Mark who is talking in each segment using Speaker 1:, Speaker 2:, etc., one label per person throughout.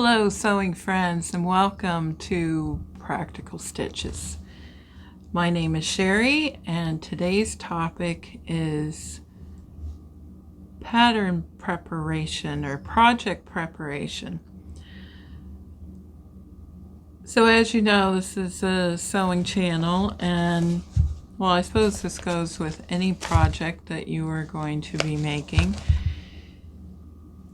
Speaker 1: Hello sewing friends and welcome to Practical Stitches. My name is Sherry and today's topic is pattern preparation or project preparation. So as you know, this is a sewing channel, and well, I suppose this goes with any project that you are going to be making.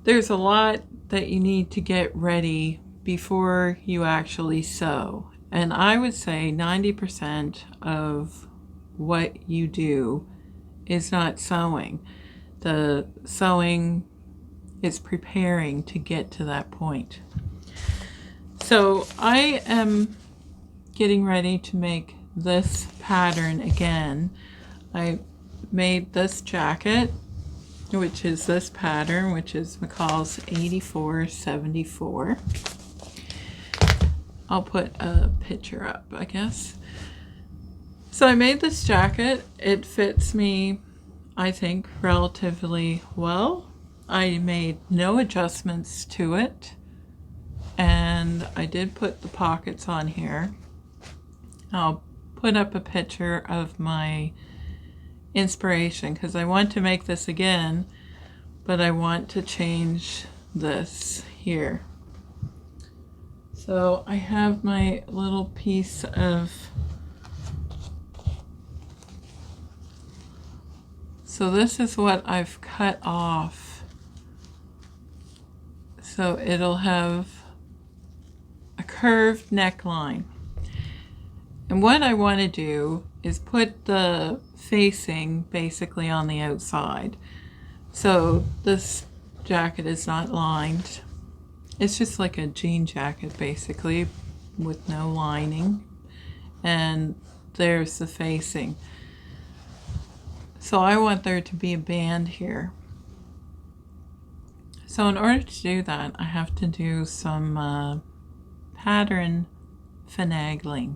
Speaker 1: There's a lot that you need to get ready before you actually sew. And I would say 90% of what you do is not sewing. The sewing is preparing to get to that point. So I am getting ready to make this pattern again. I made this jacket, which is this pattern, which is McCall's 8474. I'll put a picture up, I guess. So I made this jacket. It fits me, I think, relatively well. I made no adjustments to it, and I did put the pockets on here. I'll put up a picture of my inspiration because I want to make this again, but I want to change this here. So I have my little piece of, so this is what I've cut off. So it'll have a curved neckline. And what I want to do is put the facing basically on the outside. So this jacket is not lined. It's just like a jean jacket basically with no lining. And there's the facing. So I want there to be a band here. So in order to do that, I have to do some pattern finagling.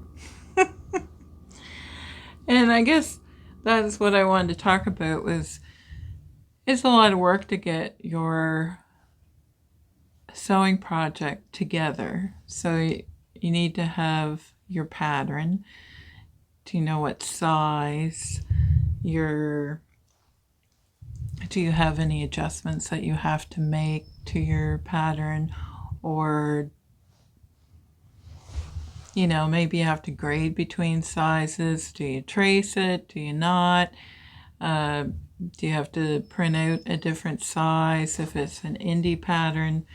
Speaker 1: And I guess that's what I wanted to talk about. It's a lot of work to get your sewing project together. So you need to have your pattern. Do you know what size? Do you have any adjustments that you have to make to your pattern? Or you know, maybe you have to grade between sizes. Do you trace it? Do you not? Do you have to print out a different size if it's an indie pattern?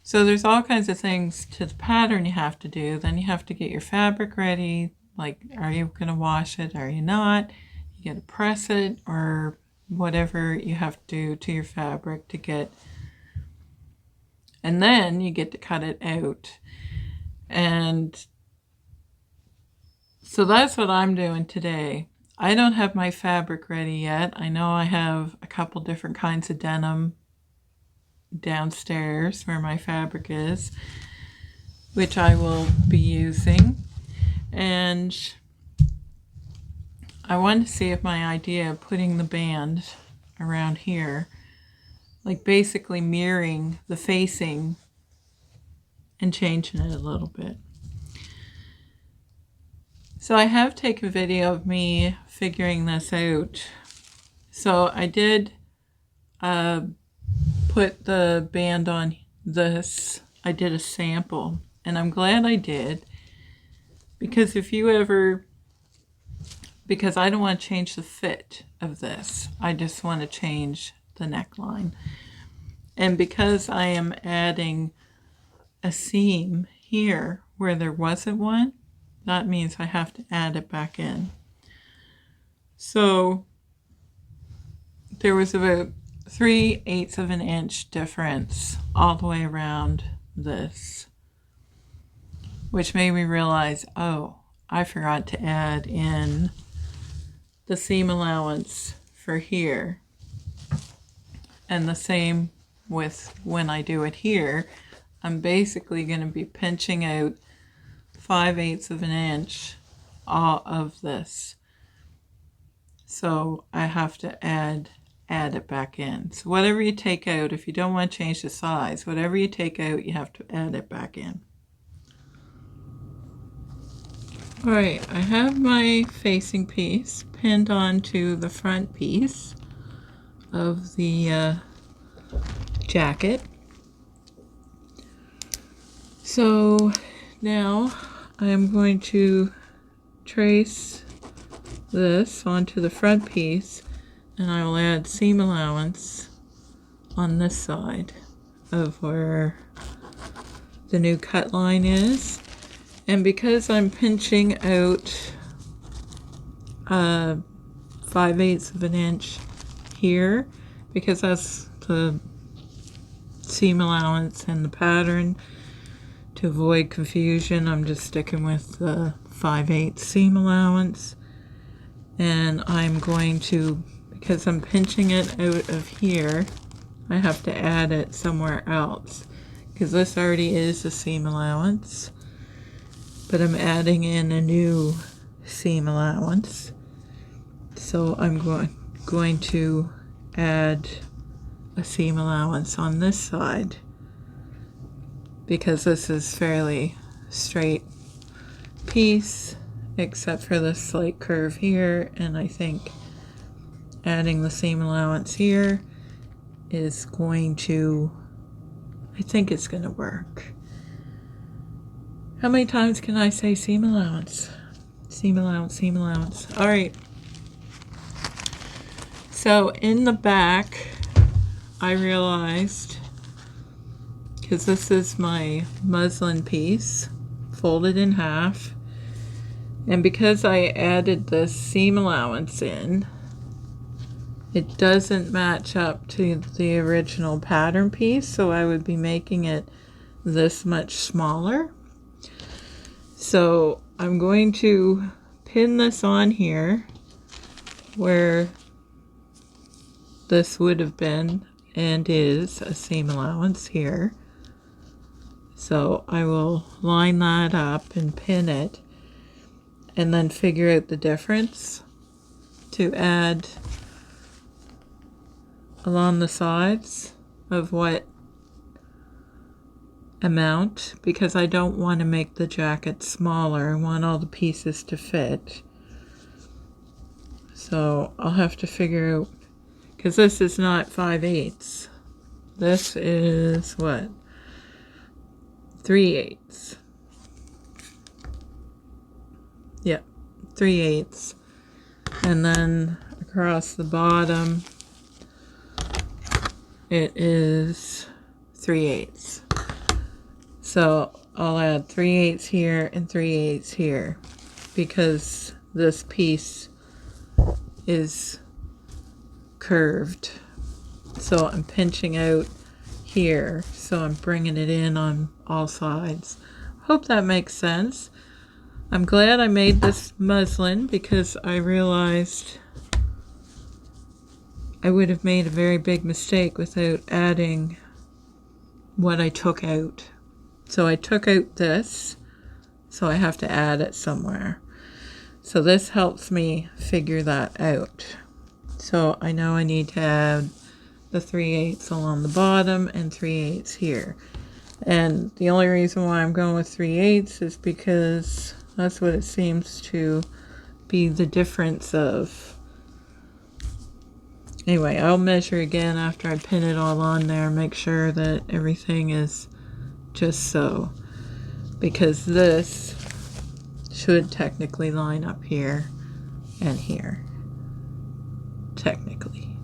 Speaker 1: So there's all kinds of things to the pattern you have to do. Then you have to get your fabric ready. Like, are you going to wash it? Are you not? You got to press it or whatever you have to do to your fabric to get. And then you get to cut it out. And so that's what I'm doing today. I don't have my fabric ready yet. I know I have a couple different kinds of denim downstairs where my fabric is, which I will be using. And I wanted to see if my idea of putting the band around here, like basically mirroring the facing and changing it a little bit. So I have taken a video of me figuring this out. So I did put the band on this. I did a sample, and I'm glad I did, because because I don't want to change the fit of this. I just want to change the neckline. And because I am adding a seam here where there wasn't one, that means I have to add it back in. So there was about 3/8 of an inch difference all the way around this, which made me realize, oh, I forgot to add in the seam allowance for here. And the same with when I do it here, I'm basically going to be pinching out 5/8 of an inch of this. So I have to add add it back in. So whatever you take out, if you don't want to change the size, whatever you take out, you have to add it back in. All right, I have my facing piece pinned onto the front piece of the jacket. So now I'm going to trace this onto the front piece, and I will add seam allowance on this side of where the new cut line is. And because I'm pinching out 5/8 of an inch here, because that's the seam allowance and the pattern, to avoid confusion, I'm just sticking with the 5/8 seam allowance. And I'm going to, because I'm pinching it out of here, I have to add it somewhere else, because this already is a seam allowance, but I'm adding in a new seam allowance. So I'm going to add a seam allowance on this side, because this is fairly straight piece except for this slight curve here, and I think adding the seam allowance here is going to, I think it's going to work. How many times can I say seam allowance? Seam allowance, seam allowance. All right. So in the back, I realized, because this is my muslin piece folded in half, and because I added the seam allowance in, it doesn't match up to the original pattern piece, so I would be making it this much smaller. So I'm going to pin this on here where this would have been and is a seam allowance here. So I will line that up and pin it, and then figure out the difference to add along the sides of what amount, because I don't want to make the jacket smaller. I want all the pieces to fit. So I'll have to figure out, because this is not 5/8. This is what? 3/8. Yep, 3/8. And then across the bottom, it is 3/8. So I'll add 3/8 here and 3/8 here, because this piece is curved. So I'm pinching out here, so I'm bringing it in on all sides. Hope that makes sense. I'm glad I made this muslin, because I realized I would have made a very big mistake without adding what I took out. So I took out this, so I have to add it somewhere. So this helps me figure that out. So I know I need to add the 3/8 along the bottom and 3/8 here. And the only reason why I'm going with 3/8 is because that's what it seems to be the difference of. Anyway, I'll measure again after I pin it all on there, make sure that everything is just so, because this should technically line up here and here, technically.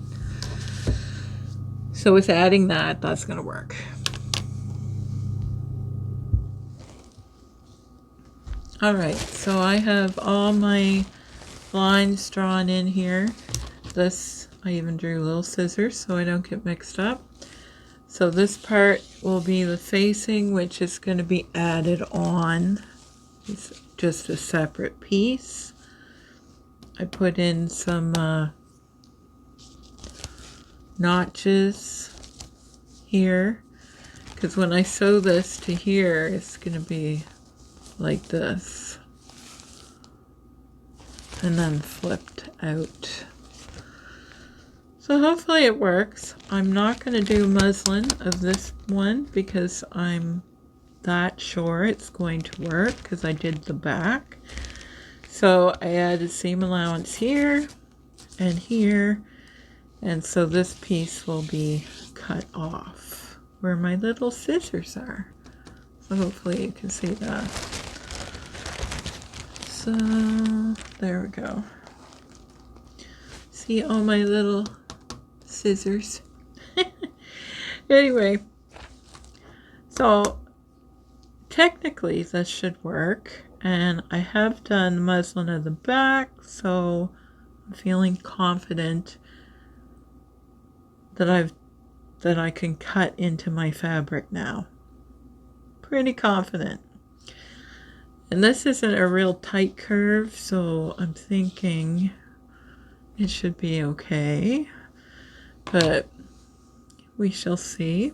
Speaker 1: So with adding that, that's going to work. All right, so I have all my lines drawn in here. This, I even drew little scissors so I don't get mixed up. So this part will be the facing, which is going to be added on. It's just a separate piece. I put in some notches here, because when I sew this to here, it's going to be like this, and then flipped out. So hopefully it works. I'm not going to do muslin of this one because I'm not sure it's going to work because I did the back. So I added seam allowance here and here, and so this piece will be cut off where my little scissors are. So hopefully you can see that. So there we go. See all my little scissors. Anyway, so technically this should work, and I have done muslin of the back, so I'm feeling confident that I can cut into my fabric now. Pretty confident. And this isn't a real tight curve, so I'm thinking it should be okay, but we shall see.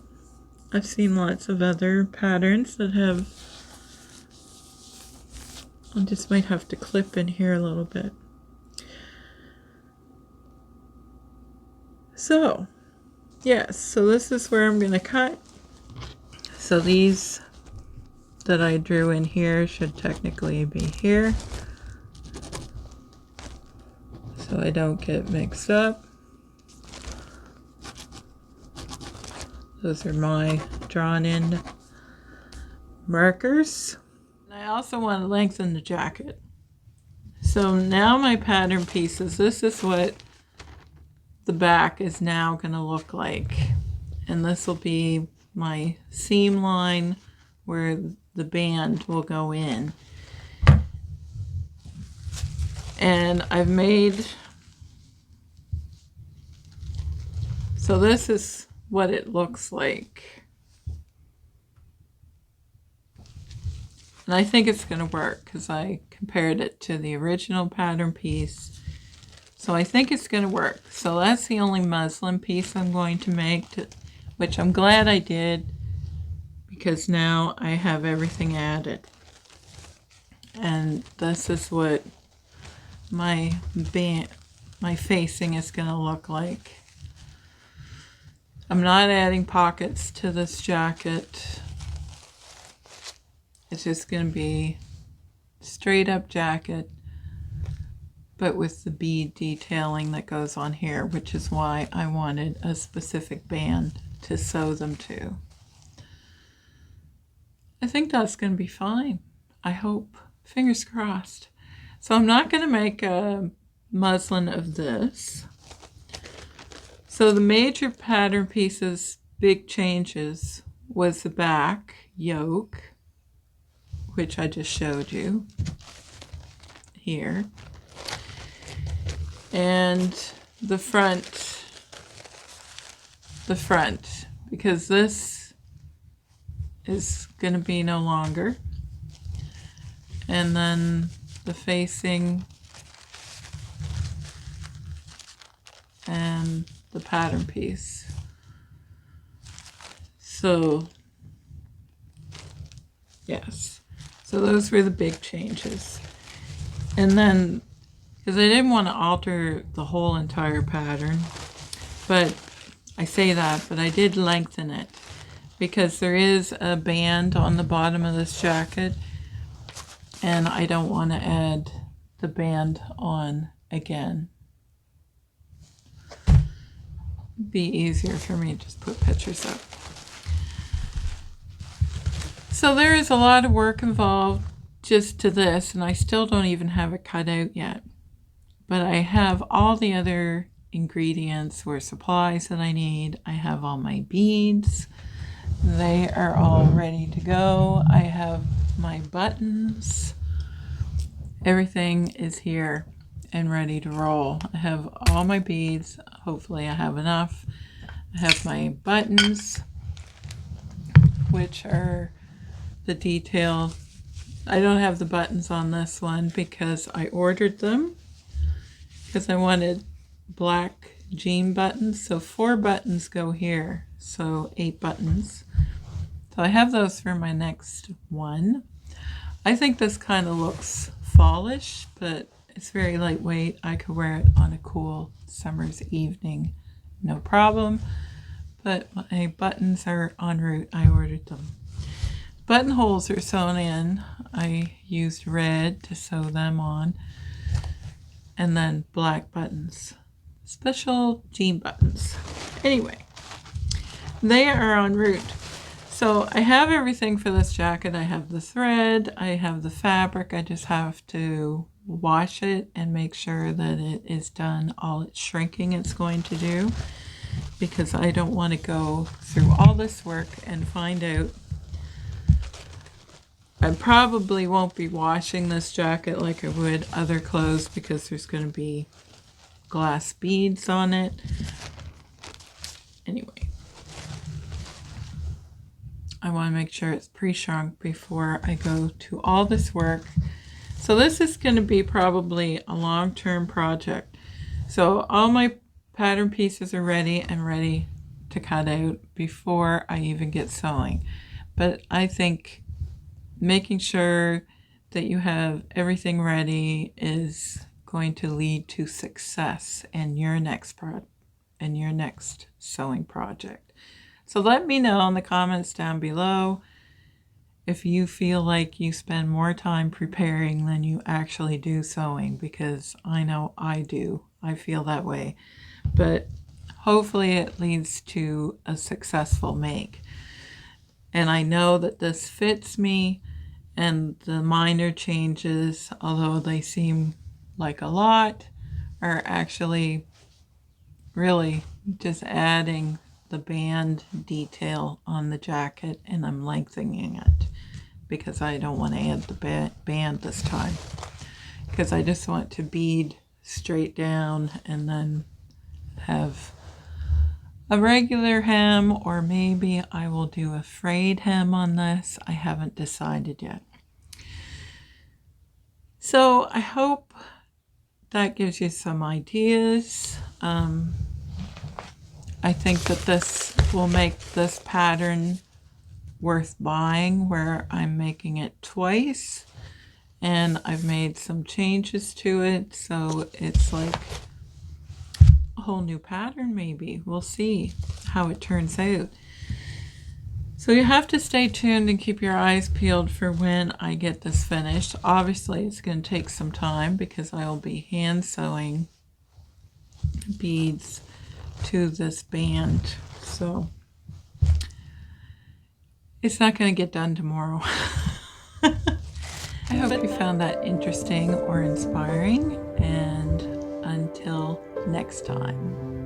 Speaker 1: I've seen lots of other patterns that have, I just might have to clip in here a little bit. So, yes, so this is where I'm going to cut. So these that I drew in here should technically be here, so I don't get mixed up. Those are my drawn in markers. I also want to lengthen the jacket. So now my pattern pieces, this is what the back is now going to look like. And this will be my seam line where the band will go in. And I've made, so this is what it looks like. And I think it's going to work because I compared it to the original pattern piece. So I think it's going to work. So that's the only muslin piece I'm going to make, which I'm glad I did because now I have everything added. And this is what my facing is going to look like. I'm not adding pockets to this jacket. It's just going to be straight up jacket, but with the bead detailing that goes on here, which is why I wanted a specific band to sew them to. I think that's going to be fine. I hope. Fingers crossed. So I'm not going to make a muslin of this. So the major pattern pieces, big changes, was the back yoke, which I just showed you here, and the front, because this is going to be no longer, and then the facing and the pattern piece. So yes, so those were the big changes. And then, because I didn't want to alter the whole entire pattern, but I say that, but I did lengthen it because there is a band on the bottom of this jacket, and I don't want to add the band on again. Be easier for me to just put pictures up. So there is a lot of work involved just to this, and I still don't even have it cut out yet. But I have all the other ingredients or supplies that I need. I have all my beads. They are all ready to go. I have my buttons. Everything is here and ready to roll. I have all my beads. Hopefully I have enough. I have my buttons, which are the detail. I don't have the buttons on this one because I ordered them because I wanted black jean buttons. So 4 buttons go here, so 8 buttons. So I have those for my next one. I think this kind of looks fallish, but it's very lightweight. I could wear it on a cool summer's evening no problem. But my buttons are en route. I ordered them. Buttonholes are sewn in. I used red to sew them on. And then black buttons. Special jean buttons. Anyway, they are en route. So I have everything for this jacket. I have the thread. I have the fabric. I just have to wash it and make sure that it is done all its shrinking it's going to do, because I don't want to go through all this work and find out I probably won't be washing this jacket like I would other clothes, because there's going to be glass beads on it. Anyway, I want to make sure it's pre-shrunk before I go to all this work. So this is going to be probably a long-term project. So all my pattern pieces are ready and ready to cut out before I even get sewing. But I think making sure that you have everything ready is going to lead to success in your next sewing project. So let me know in the comments down below if you feel like you spend more time preparing than you actually do sewing, because I know I do. I feel that way. But hopefully it leads to a successful make. And I know that this fits me, and the minor changes, although they seem like a lot, are actually really just adding the band detail on the jacket, and I'm lengthening it because I don't want to add the band this time, because I just want to bead straight down and then have a regular hem, or maybe I will do a frayed hem on this. I haven't decided yet. So I hope that gives you some ideas. I think that this will make this pattern worth buying, where I'm making it twice and I've made some changes to it, so it's like a whole new pattern. Maybe we'll see how it turns out. So you have to stay tuned and keep your eyes peeled for when I get this finished. Obviously it's going to take some time, because I will be hand sewing beads to this band, so it's not going to get done tomorrow. I hope you found that interesting or inspiring, and until next time.